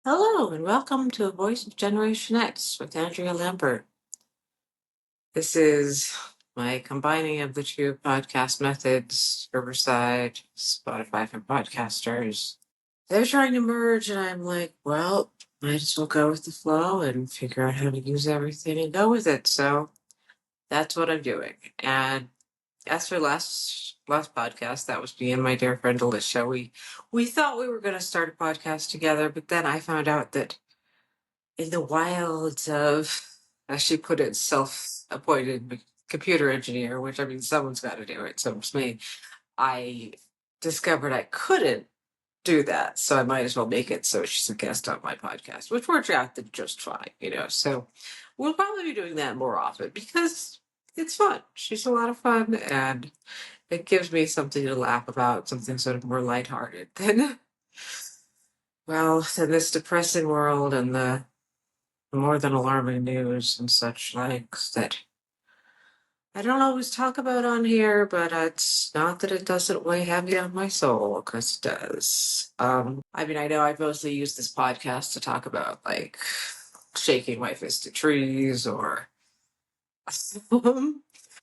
Hello, and welcome to A Voice of Generation X with Andrea Lambert. This is my combining of the two podcast methods, Riverside, Spotify for podcasters. They're trying to merge, and I'm like, well, might as well go with the flow and figure out how to use everything and go with it. So that's what I'm doing. And as for last podcast, that was me and my dear friend Alicia. We thought we were going to start a podcast together, but then I found out that in the wilds of, as she put it, self-appointed computer engineer, which I mean, someone's got to do it, so it's me. I discovered I couldn't do that, so I might as well make it so she's a guest on my podcast, which worked out just fine. So we'll probably be doing that more often because it's fun. She's a lot of fun, and it gives me something to laugh about, something sort of more lighthearted than, well, than this depressing world and the more than alarming news and such likes that I don't always talk about on here, but it's not that it doesn't weigh heavy on my soul, because it does. I mean, I know I've mostly used this podcast to talk about, like, shaking my fist at trees or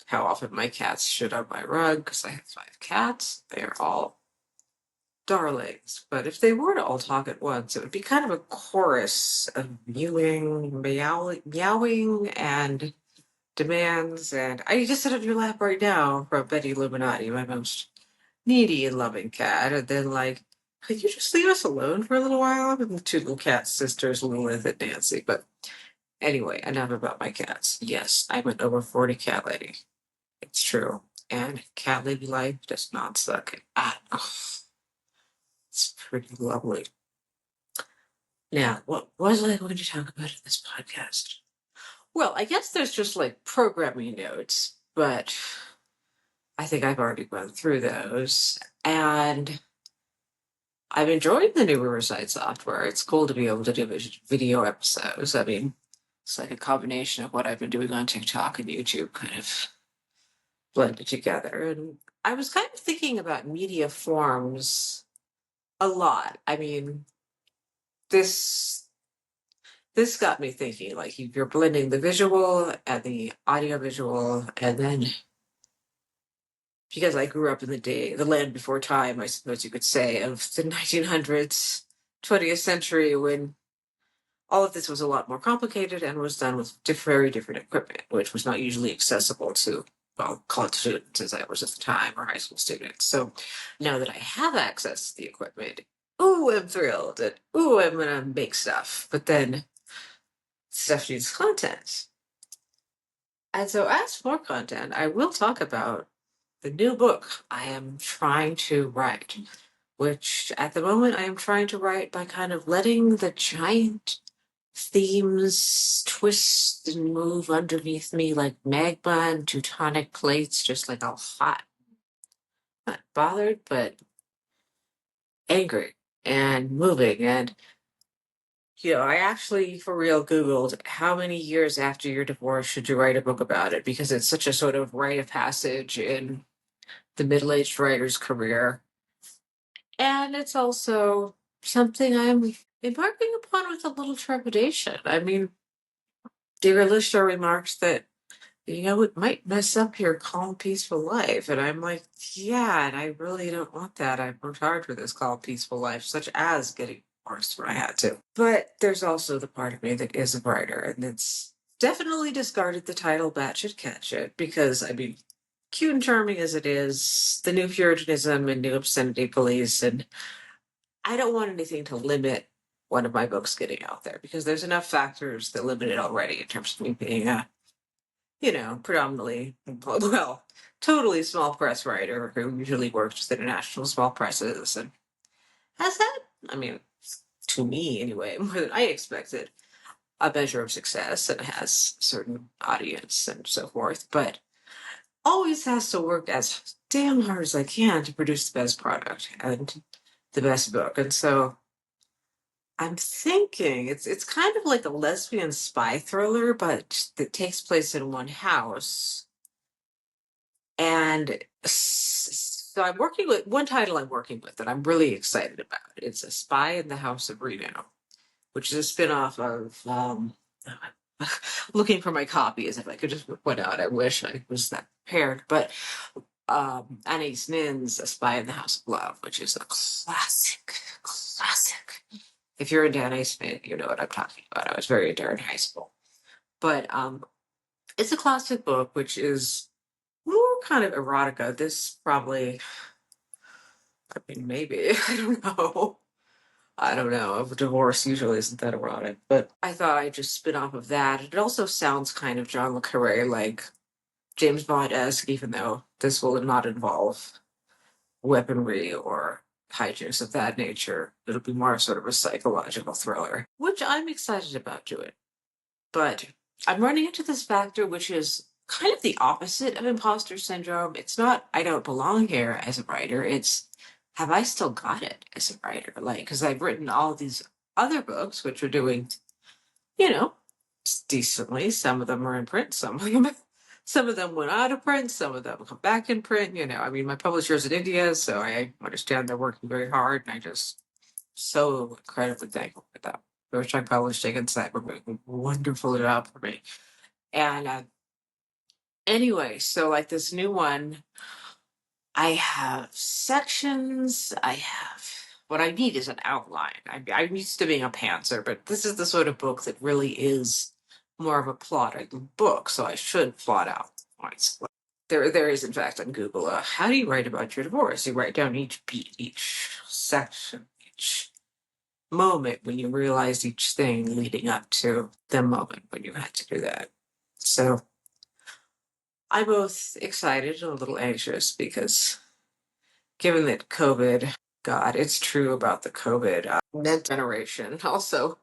how often my cats shit on my rug, because I have 5 cats. They're all darlings. But if they were to all talk at once, it would be kind of a chorus of mewing, meowing, and demands. And I just sit on your lap right now from Betty Illuminati, my most needy and loving cat. And then, like, could you just leave us alone for a little while? I'm the 2 little cat sisters, Lilith and Nancy. But anyway, enough about my cats. Yes, I'm an over 40 cat lady. It's true. And cat lady life does not suck at all. It's pretty lovely. Now, what was I going to talk about in this podcast? Well, I guess there's just like programming notes, but I think I've already gone through those. And I'm enjoying the new Riverside software. It's cool to be able to do video episodes. I mean, it's like a combination of what I've been doing on TikTok and YouTube kind of blended together. And I was kind of thinking about media forms a lot. I mean, this this got me thinking, like, you're blending the visual and the audiovisual, and then because I grew up in the land before time, I suppose you could say, of the 1900s, 20th century, when all of this was a lot more complicated and was done with very different equipment, which was not usually accessible to, well, college students as I was at the time, or high school students. So now that I have access to the equipment, ooh, I'm thrilled, and ooh, I'm gonna make stuff. But then stuff needs content. And so, as for content, I will talk about the new book I am trying to write, which at the moment I am trying to write by kind of letting the giant themes twist and move underneath me like magma and Teutonic plates, just like all hot. Not bothered, but angry and moving. And, I actually, for real, Googled how many years after your divorce should you write a book about it, because it's such a sort of rite of passage in the middle-aged writer's career. And it's also something I'm embarking upon with a little trepidation. I mean, dear listener remarks that, it might mess up your calm, peaceful life. And I'm like, yeah, and I really don't want that. I've worked hard for this calm, peaceful life, such as getting divorced when I had to. But there's also the part of me that is a writer, and it's definitely discarded the title Batch It Catch It, because, I mean, cute and charming as it is, the new Puritanism and new obscenity police, and I don't want anything to limit one of my books getting out there, because there's enough factors that limit it already in terms of me being a, predominantly, well, totally small press writer who usually works with international small presses and has had, I mean, to me anyway, more than I expected, a measure of success and has a certain audience and so forth, but always has to work as damn hard as I can to produce the best product and the best book. And so I'm thinking it's kind of like a lesbian spy thriller, but that takes place in one house. And so I'm working with one title I'm working with that I'm really excited about. It's A Spy in the House of Reno, which is a spin-off of looking for my copy as if I could just whip one out. I wish I was that prepared. But Anais Nin's A Spy in the House of Love, which is a classic. If you're into Anais Nin, you know what I'm talking about. I was very into her in high school. But it's a classic book, which is more kind of erotica. This probably, I mean, maybe, I don't know. I don't know. A divorce usually isn't that erotic, but I thought I'd just spin off of that. It also sounds kind of John le Carre, like James Bond-esque, even though this will not involve weaponry or hijinks of that nature. It'll be more sort of a psychological thriller, which I'm excited about doing. But I'm running into this factor, which is kind of the opposite of imposter syndrome. It's not, I don't belong here as a writer. It's, have I still got it as a writer? Like, because I've written all these other books, which are doing, you know, decently. Some of them are in print, some of them went out of print, some of them come back in print. I mean, my publisher's in India, so I understand they're working very hard, and I just so incredibly thankful for them. Riverside Publishing and Site were doing a wonderful job for me. And anyway, so like this new one, I have sections. What I need is an outline. I'm used to being a pantser, but this is the sort of book that really is more of a plotting book, so I should plot out points. There is, in fact, on Google, how do you write about your divorce? You write down each beat, each section, each moment when you realized each thing leading up to the moment when you had to do that. So I'm both excited and a little anxious because given that COVID, God, it's true about the COVID net generation. Also,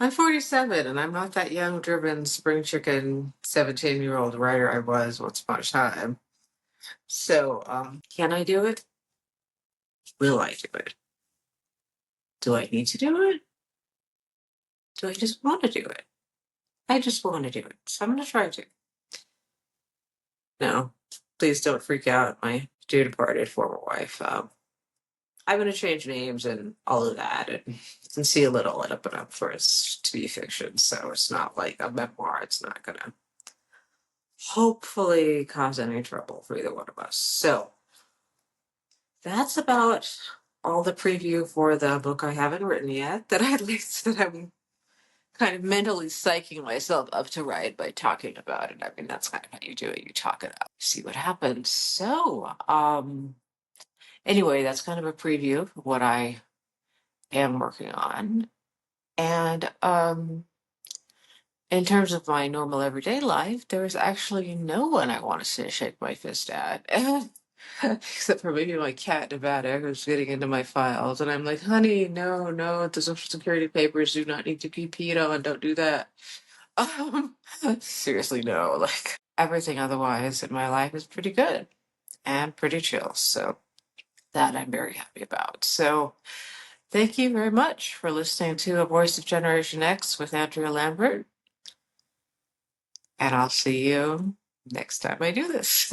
I'm 47 and I'm not that young, driven, spring chicken, 17-year-old writer I was once upon a time. So, can I do it? Will I do it? Do I need to do it? Do I just want to do it? I just want to do it. So I'm going to try to. No, please don't freak out, my dear departed former wife. I'm going to change names and all of that and conceal it all and open up for it to be fiction. So it's not like a memoir. It's not going to hopefully cause any trouble for either one of us. So that's about all the preview for the book I haven't written yet, that I'm kind of mentally psyching myself up to write by talking about it. I mean, that's kind of how you do it. You talk it out, see what happens. So, anyway, that's kind of a preview of what I am working on. And in terms of my normal everyday life, there is actually no one I want to shake my fist at. Except for maybe my cat Nevada, who's getting into my files, and I'm like, honey, no, the Social Security papers do not need to be peed on. Don't do that. Seriously, no. Like everything otherwise in my life is pretty good and pretty chill. So that I'm very happy about. So thank you very much for listening to A Voice of Generation X with Andrea Lambert. And I'll see you next time I do this.